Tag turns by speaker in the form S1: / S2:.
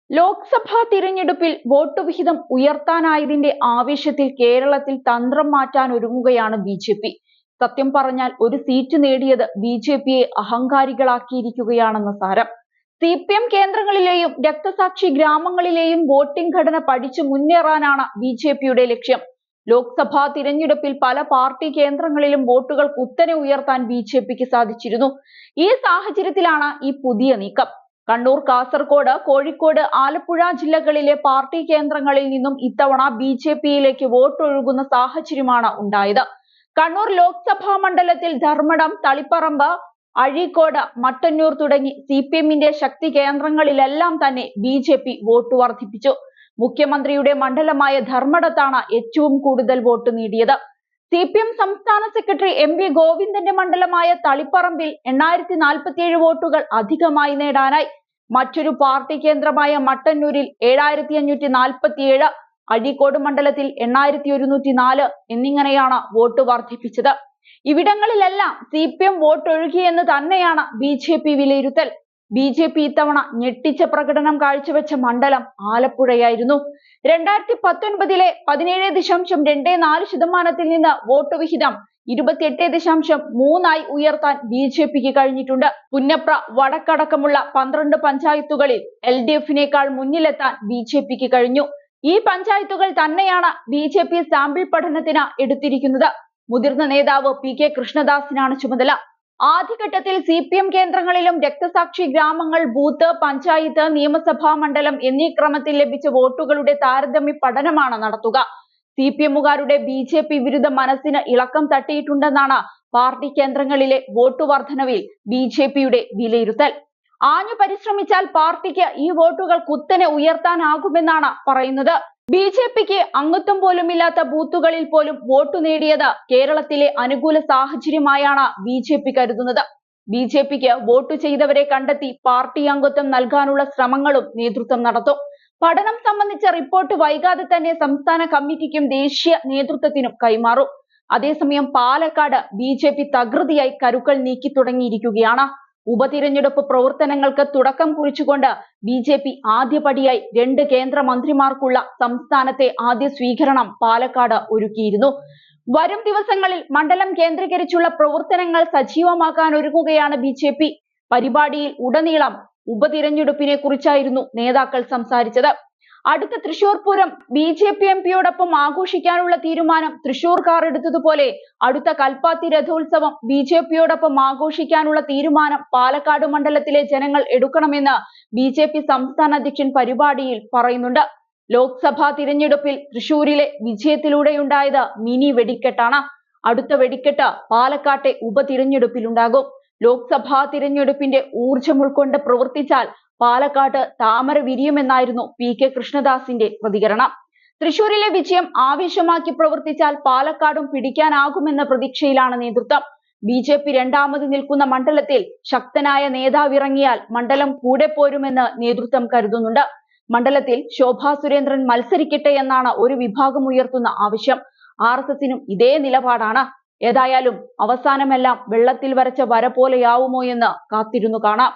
S1: ലോക്സഭാ തിരഞ്ഞെടുപ്പിൽ വോട്ട് വിഹിതം ഉയർത്താനായതിന്റെ ആവേശത്തിൽ കേരളത്തിൽ തന്ത്രം മാറ്റാൻ ഒരുങ്ങുകയാണ് ബി. സത്യം പറഞ്ഞാൽ ഒരു സീറ്റ് നേടിയത് ബി.ജെ.പിയെ അഹങ്കാരികളാക്കിയിരിക്കുകയാണെന്ന് സാരം. CPM കേന്ദ്രങ്ങളിലെയും രക്തസാക്ഷി ഗ്രാമങ്ങളിലെയും വോട്ടിംഗ് ഘടന പഠിച്ചു മുന്നേറാനാണ് ബി.ജെ.പിയുടെ ലക്ഷ്യം. ലോക്സഭാ തിരഞ്ഞെടുപ്പിൽ പല പാർട്ടി കേന്ദ്രങ്ങളിലും വോട്ടുകൾ കുത്തനെ ഉയർത്താൻ ബി.ജെ.പിക്ക് സാധിച്ചിരുന്നു. ഈ സാഹചര്യത്തിലാണ് ഈ പുതിയ നീക്കം. കണ്ണൂർ, കാസർഗോഡ്, കോഴിക്കോട്, ആലപ്പുഴ ജില്ലകളിലെ പാർട്ടി കേന്ദ്രങ്ങളിൽ നിന്നും ഇത്തവണ ബി.ജെ.പിയിലേക്ക് വോട്ടൊഴുകുന്ന സാഹചര്യമാണ് ഉണ്ടായത്. കണ്ണൂർ ലോക്സഭാ മണ്ഡലത്തിൽ ധർമ്മടം, തളിപ്പറമ്പ്, അഴീക്കോട്, മട്ടന്നൂർ തുടങ്ങി CPMന്റെ ശക്തി കേന്ദ്രങ്ങളിലെല്ലാം തന്നെ ബി.ജെ.പി വോട്ട് വർദ്ധിപ്പിച്ചു. മുഖ്യമന്ത്രിയുടെ മണ്ഡലമായ ധർമ്മടത്താണ് ഏറ്റവും കൂടുതൽ വോട്ട് നേടിയത്. CPM സംസ്ഥാന സെക്രട്ടറി MP ഗോവിന്ദന്റെ മണ്ഡലമായ തളിപ്പറമ്പിൽ 8047 വോട്ടുകൾ അധികമായി നേടാനായി. മറ്റൊരു പാർട്ടി കേന്ദ്രമായ മട്ടന്നൂരിൽ 7547, അഴീക്കോട് മണ്ഡലത്തിൽ 8104 എന്നിങ്ങനെയാണ് വോട്ട് വർദ്ധിപ്പിച്ചത്. ഇവിടങ്ങളിലെല്ലാം CPM വോട്ടൊഴുകിയെന്ന് തന്നെയാണ് ബി.ജെ.പി വിലയിരുത്തൽ. ബി.ജെ.പി ഇത്തവണ ഞെട്ടിച്ച പ്രകടനം കാഴ്ചവെച്ച മണ്ഡലം ആലപ്പുഴയായിരുന്നു. 2019 17.24% നിന്ന് വോട്ട് വിഹിതം 28.3 ഉയർത്താൻ ബി.ജെ.പിക്ക് കഴിഞ്ഞിട്ടുണ്ട്. പുന്നപ്ര, വടക്കടക്കമുള്ള 12 പഞ്ചായത്തുകളിൽ LDFനേക്കാൾ മുന്നിലെത്താൻ ബി.ജെ.പിക്ക് കഴിഞ്ഞു. ഈ പഞ്ചായത്തുകൾ തന്നെയാണ് ബി.ജെ.പി സാമ്പിൾ പഠനത്തിന് എടുത്തിരിക്കുന്നത്. മുതിർന്ന നേതാവ് PK കൃഷ്ണദാസിനാണ് ചുമതല. ആദ്യഘട്ടത്തിൽ CPM കേന്ദ്രങ്ങളിലും രക്തസാക്ഷി ഗ്രാമങ്ങൾ, ബൂത്ത്, പഞ്ചായത്ത്, നിയമസഭാ മണ്ഡലം എന്നീ ക്രമത്തിൽ ലഭിച്ച വോട്ടുകളുടെ താരതമ്യ പഠനമാണ് നടത്തുക. CPMകാരുടെ ബി.ജെ.പി വിരുദ്ധ മനസ്സിന് ഇളക്കം തട്ടിയിട്ടുണ്ടെന്നാണ് പാർട്ടി കേന്ദ്രങ്ങളിലെ വോട്ട് വർധനവിൽ ബി.ജെ.പിയുടെ വിലയിരുത്തൽ. ആഞ്ഞു പരിശ്രമിച്ചാൽ പാർട്ടിക്ക് ഈ വോട്ടുകൾ കുത്തനെ ഉയർത്താനാകുമെന്നാണ് പറയുന്നത്. ബി.ജെ.പിക്ക് അംഗത്വം പോലുമില്ലാത്ത ബൂത്തുകളിൽ പോലും വോട്ട് നേടിയത് കേരളത്തിലെ അനുകൂല സാഹചര്യമായാണ് ബി.ജെ.പി കരുതുന്നത്. ബി.ജെ.പിക്ക് വോട്ട് ചെയ്തവരെ കണ്ടെത്തി പാർട്ടി അംഗത്വം നൽകാനുള്ള ശ്രമങ്ങളും നേതൃത്വം നടത്തും. പഠനം സംബന്ധിച്ച റിപ്പോർട്ട് വൈകാതെ തന്നെ സംസ്ഥാന കമ്മിറ്റിക്കും ദേശീയ നേതൃത്വത്തിനും കൈമാറും. അതേസമയം പാലക്കാട് ബി.ജെ.പി തകൃതിയായി കരുക്കൾ നീക്കി തുടങ്ങിയിരിക്കുകയാണ്. ഉപതിരഞ്ഞെടുപ്പ് പ്രവർത്തനങ്ങൾക്ക് തുടക്കം കുറിച്ചുകൊണ്ട് ബി.ജെ.പി ആദ്യപടിയായി 2 കേന്ദ്രമന്ത്രിമാർക്കുള്ള സംസ്ഥാനത്തെ ആദ്യ സ്വീകരണം പാലക്കാട് ഒരുക്കിയിരുന്നു. വരും ദിവസങ്ങളിൽ മണ്ഡലം കേന്ദ്രീകരിച്ചുള്ള പ്രവർത്തനങ്ങൾ സജീവമാക്കാൻ ഒരുങ്ങുകയാണ് ബി.ജെ.പി. പരിപാടിയിൽ ഉടനീളം ഉപതിരഞ്ഞെടുപ്പിനെ കുറിച്ചായിരുന്നു നേതാക്കൾ സംസാരിച്ചത്. അടുത്ത തൃശൂർ പൂരം ബി.ജെ.പി എംപിയോടൊപ്പം ആഘോഷിക്കാനുള്ള തീരുമാനം തൃശൂർക്കാർ എടുത്തതുപോലെ അടുത്ത കൽപ്പാത്തി രഥോത്സവം ബി.ജെ.പിയോടൊപ്പം ആഘോഷിക്കാനുള്ള തീരുമാനം പാലക്കാട് മണ്ഡലത്തിലെ ജനങ്ങൾ എടുക്കണമെന്ന് ബി.ജെ.പി സംസ്ഥാന അധ്യക്ഷൻ പരിപാടിയിൽ പറയുന്നുണ്ട്. ലോക്സഭാ തിരഞ്ഞെടുപ്പിൽ തൃശൂരിലെ വിജയത്തിലൂടെയുണ്ടായത് മിനി വെടിക്കെട്ടാണ്. അടുത്ത വെടിക്കെട്ട് പാലക്കാട്ടെ ഉപതിരഞ്ഞെടുപ്പിലുണ്ടാകും. ലോക്സഭാ തിരഞ്ഞെടുപ്പിന്റെ ഊർജം ഉൾക്കൊണ്ട് പ്രവർത്തിച്ചാൽ പാലക്കാട്ട് താമര വിരിയുമെന്നായിരുന്നു PK കൃഷ്ണദാസിന്റെ പ്രതികരണം. തൃശൂരിലെ വിജയം ആവേശമാക്കി പ്രവർത്തിച്ചാൽ പാലക്കാടും പിടിക്കാനാകുമെന്ന പ്രതീക്ഷയിലാണ് നേതൃത്വം. ബി.ജെ.പി രണ്ടാമത് നിൽക്കുന്ന മണ്ഡലത്തിൽ ശക്തനായ നേതാവിറങ്ങിയാൽ മണ്ഡലം കൂടെ പോരുമെന്ന് നേതൃത്വം കരുതുന്നുണ്ട്. മണ്ഡലത്തിൽ ശോഭാ സുരേന്ദ്രൻ മത്സരിക്കട്ടെ എന്നാണ് ഒരു വിഭാഗം ഉയർത്തുന്ന ആവശ്യം. RSSനും ഇതേ നിലപാടാണ്. ഏതായാലും അവസാനമെല്ലാം വെള്ളത്തിൽ വരച്ച വര പോലെയാവുമോ എന്ന് കാത്തിരുന്നു കാണാം.